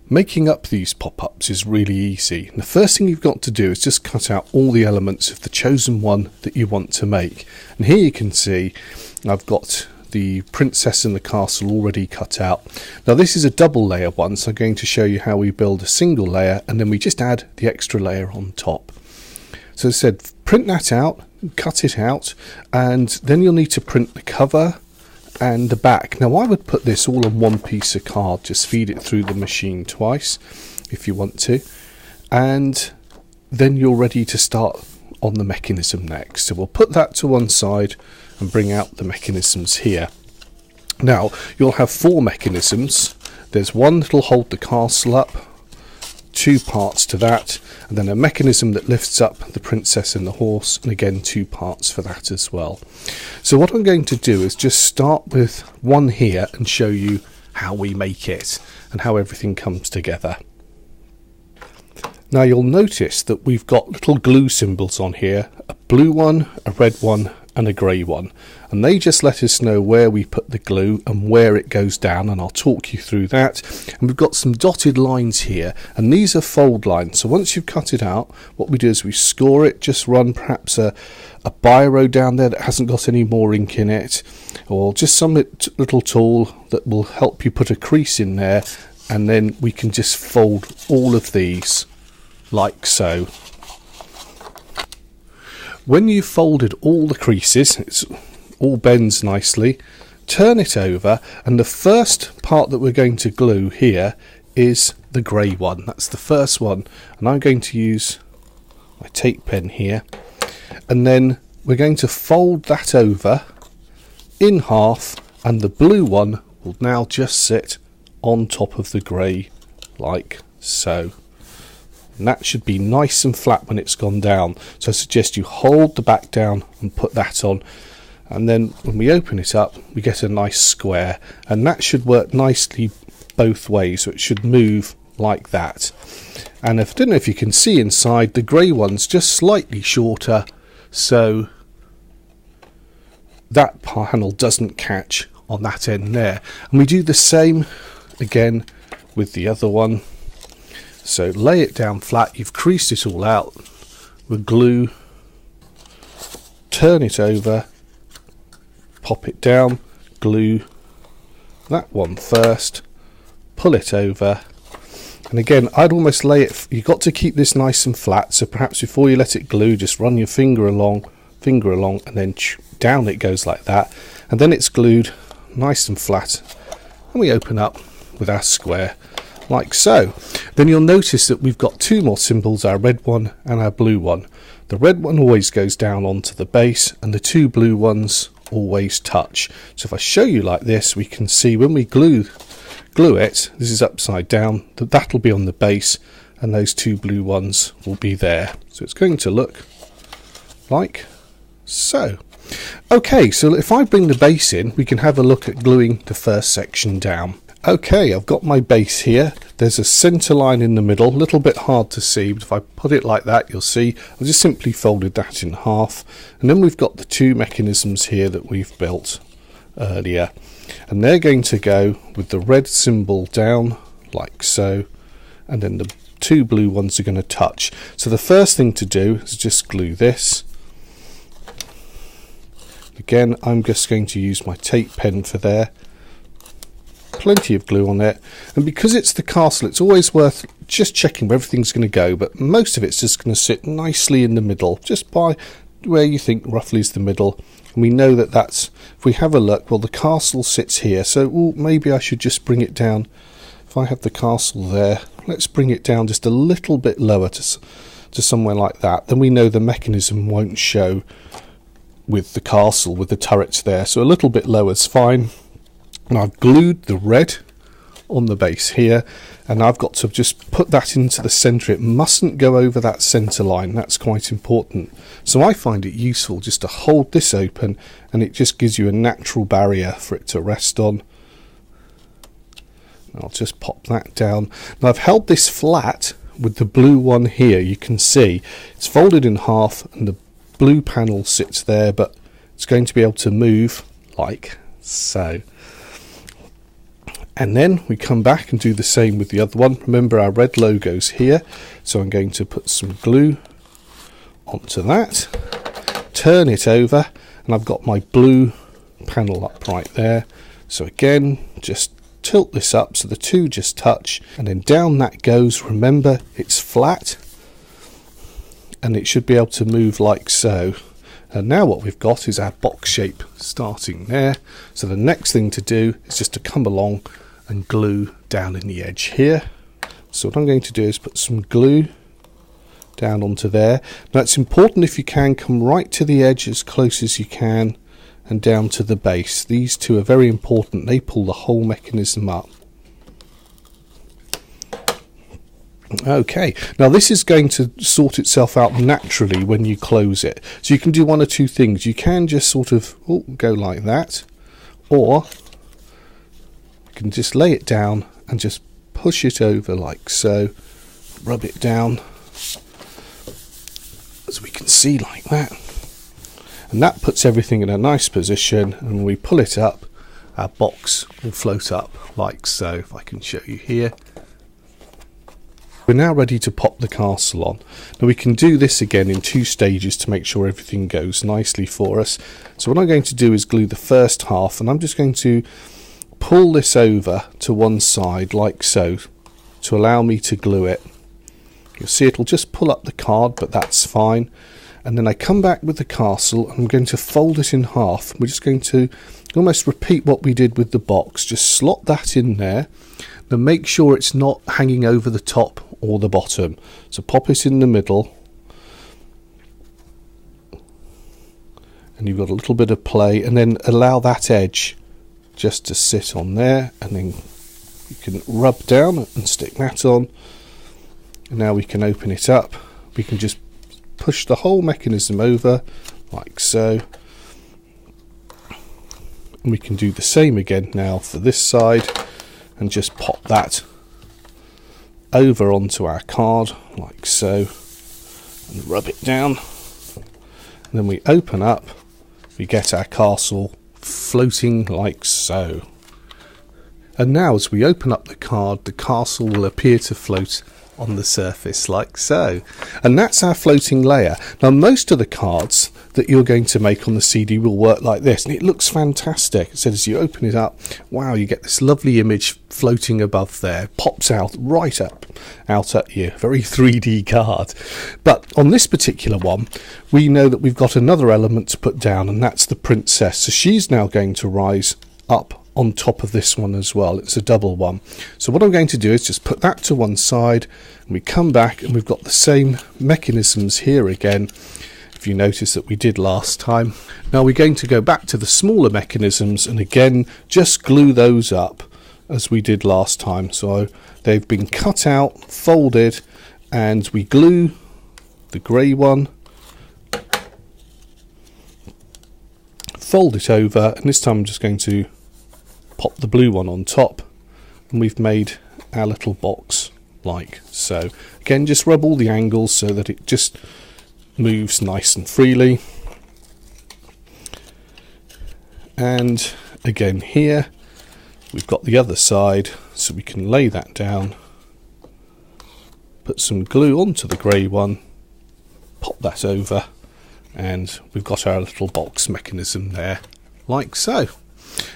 Making up these pop-ups is really easy. The first thing you've got to do is just cut out all the elements of the chosen one that you want to make. And here you can see I've got the princess and the castle already cut out. Now this is a double layer one, so I'm going to show you how we build a single layer and then we just add the extra layer on top. So as I said, print that out, cut it out, and then you'll need to print the cover and the back. Now I would put this all on one piece of card, just feed it through the machine twice if you want to, and then you're ready to start on the mechanism next. So we'll put that to one side and bring out the mechanisms here. Now you'll have 4 mechanisms. There's one that'll hold the castle up, 2 parts to that, and then a mechanism that lifts up the princess and the horse, and again 2 parts for that as well. So what I'm going to do is just start with one here and show you how we make it and how everything comes together. Now you'll notice that we've got little glue symbols on here, a blue one, a red one and a grey one, and they just let us know where we put the glue and where it goes down, and I'll talk you through that. And we've got some dotted lines here, and these are fold lines. So once you've cut it out, what we do is we score it, just run perhaps a biro down there that hasn't got any more ink in it, or just some little tool that will help you put a crease in there, and then we can just fold all of these like so. When you've folded all the creases, it all bends nicely, turn it over, and the first part that we're going to glue here is the grey one. That's the first one, and I'm going to use my tape pen here, and then we're going to fold that over in half, and the blue one will now just sit on top of the grey like so. And that should be nice and flat when it's gone down. So I suggest you hold the back down and put that on, and then when we open it up we get a nice square, and that should work nicely both ways, so it should move like that. And I don't know if you can see inside, the grey one's just slightly shorter, so that panel doesn't catch on that end there. And we do the same again with the other one. So lay it down flat, you've creased it all out with glue, turn it over, pop it down, glue that one first, pull it over, and again I'd almost lay it, you've got to keep this nice and flat, so perhaps before you let it glue just run your finger along, and then down it goes like that, and then it's glued nice and flat, and we open up with our square like so. Then you'll notice that we've got 2 more symbols, our red one and our blue one. The red one always goes down onto the base, and the 2 blue ones always touch. So if I show you like this, we can see when we glue it, this is upside down, that'll be on the base, and those 2 blue ones will be there. So it's going to look like so. Okay, so if I bring the base in, we can have a look at gluing the first section down. Okay, I've got my base here. There's a centre line in the middle, a little bit hard to see, but if I put it like that, you'll see I've just simply folded that in half. And then we've got the 2 mechanisms here that we've built earlier, and they're going to go with the red symbol down like so, and then the 2 blue ones are going to touch. So the first thing to do is just glue this. Again, I'm just going to use my tape pen for there. Plenty of glue on it, and because it's the castle, it's always worth just checking where everything's going to go, but most of it's just going to sit nicely in the middle, just by where you think roughly is the middle. And we know that that's, if we have a look, well, the castle sits here, so maybe I should just bring it down. If I have the castle there, let's bring it down just a little bit lower to somewhere like that. Then we know the mechanism won't show with the castle, with the turrets there, so a little bit lower is fine. And I've glued the red on the base here, and I've got to just put that into the centre. It mustn't go over that centre line, that's quite important. So I find it useful just to hold this open, and it just gives you a natural barrier for it to rest on. I'll just pop that down. Now I've held this flat with the blue one here. You can see it's folded in half and the blue panel sits there, but it's going to be able to move like so. And then we come back and do the same with the other one. Remember, our red logo's here, so I'm going to put some glue onto that, turn it over, and I've got my blue panel up right there. So again, just tilt this up so the two just touch, and then down that goes. Remember, it's flat and it should be able to move like so. And now what we've got is our box shape starting there. So the next thing to do is just to come along and glue down in the edge here. So what I'm going to do is put some glue down onto there. Now it's important, if you can, come right to the edge as close as you can and down to the base. These two are very important. They pull the whole mechanism up. Okay, now this is going to sort itself out naturally when you close it. So you can do one or two things. You can just sort of go like that, or you can just lay it down and just push it over like so, rub it down, as we can see, like that. And that puts everything in a nice position, and when we pull it up, our box will float up like so. If I can show you here. We're now ready to pop the castle on. Now we can do this again in two stages to make sure everything goes nicely for us. So what I'm going to do is glue the first half, and I'm just going to pull this over to one side like so to allow me to glue it. You'll see it'll just pull up the card, but that's fine. And then I come back with the castle, and I'm going to fold it in half. We're just going to almost repeat what we did with the box. Just slot that in there. Then make sure it's not hanging over the top or the bottom. So pop it in the middle. And you've got a little bit of play, and then allow that edge just to sit on there, and then you can rub down and stick that on. And now we can open it up. We can just push the whole mechanism over like so, and we can do the same again now for this side, and just pop that over onto our card like so, and rub it down. And then we open up, we get our castle floating like so. And now as we open up the card, the castle will appear to float on the surface like so. And that's our floating layer. Now most of the cards that you're going to make on the CD will work like this, and it looks fantastic. So as you open it up, wow, you get this lovely image floating above there, pops out right up out at you. Very 3D card. But on this particular one, we know that we've got another element to put down, and that's the princess. So she's now going to rise up on top of this one as well. It's a double one. So what I'm going to do is just put that to one side, and we come back and we've got the same mechanisms here again, if you notice, that we did last time. Now we're going to go back to the smaller mechanisms and again just glue those up as we did last time. So they've been cut out, folded, and we glue the grey one, fold it over, and this time I'm just going to pop the blue one on top, and we've made our little box like so. Again, just rub all the angles so that it just moves nice and freely. And again here we've got the other side, so we can lay that down, put some glue onto the grey one, pop that over, and we've got our little box mechanism there like so.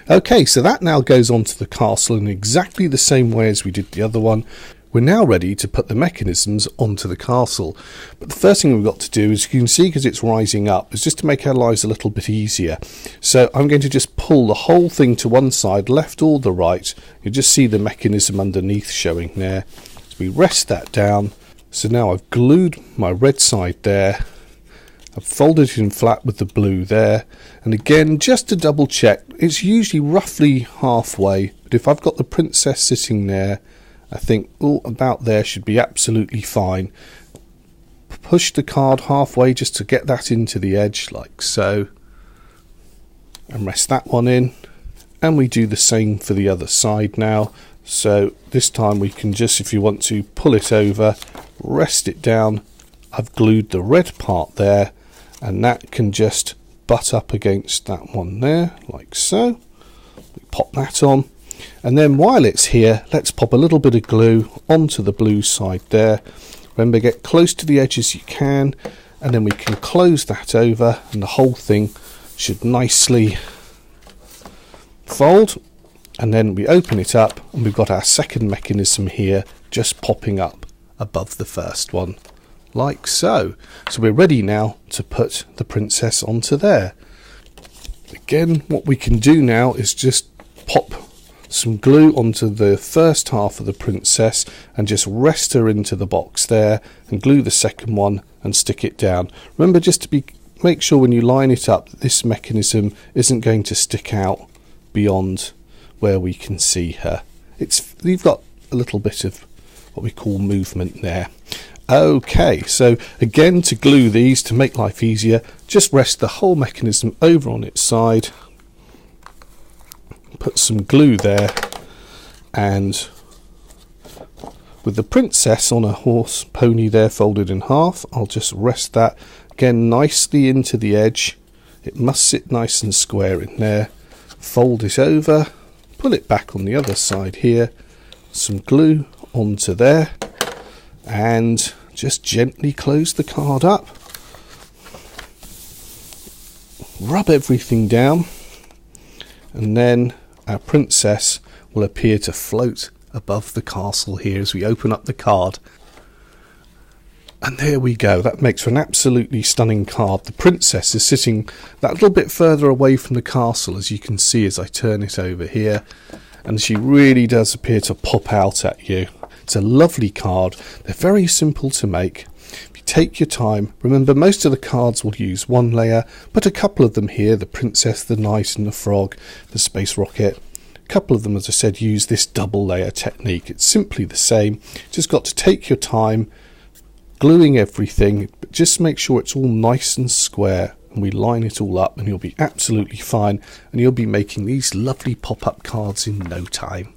Okay, so that now goes onto the castle in exactly the same way as we did the other one. We're now ready to put the mechanisms onto the castle. But the first thing we've got to do, as you can see, because it's rising up, is just to make our lives a little bit easier. So I'm going to just pull the whole thing to one side, left or the right. You just see the mechanism underneath showing there. So we rest that down. So now I've glued my red side there. I've folded it in flat with the blue there, and again, just to double check, it's usually roughly halfway, but if I've got the princess sitting there, I think about there should be absolutely fine. Push the card halfway just to get that into the edge like so, and rest that one in, and we do the same for the other side now. So this time we can just, if you want to, pull it over, rest it down. I've glued the red part there, and that can just butt up against that one there like so. We pop that on, And then while it's here, let's pop a little bit of glue onto the blue side there. Remember, get close to the edge as you can, and then we can close that over and the whole thing should nicely fold. And then we open it up and we've got our second mechanism here just popping up above the first one, like so. So we're ready now to put the princess onto there. Again, what we can do now is just pop some glue onto the first half of the princess and just rest her into the box there, and glue the second one and stick it down. Remember, just to make sure when you line it up that this mechanism isn't going to stick out beyond where we can see her. You've got a little bit of what we call movement there. Okay, so again, to glue these, to make life easier, just rest the whole mechanism over on its side, put some glue there, and with the princess on a horse pony there folded in half, I'll just rest that again nicely into the edge. It must sit nice and square in there. Fold it over, pull it back on the other side here, some glue onto there, and just gently close the card up. Rub everything down, and then our princess will appear to float above the castle here as we open up the card. And there we go. That makes for an absolutely stunning card. The princess is sitting that little bit further away from the castle, as you can see as I turn it over here, and she really does appear to pop out at you. It's a lovely card. They're very simple to make. If you take your time, remember most of the cards will use one layer, but a couple of them here, the princess, the knight and the frog, the space rocket, a couple of them, as I said, use this double layer technique. It's simply the same. Just got to take your time gluing everything, but just make sure it's all nice and square, and we line it all up and you'll be absolutely fine, and you'll be making these lovely pop-up cards in no time.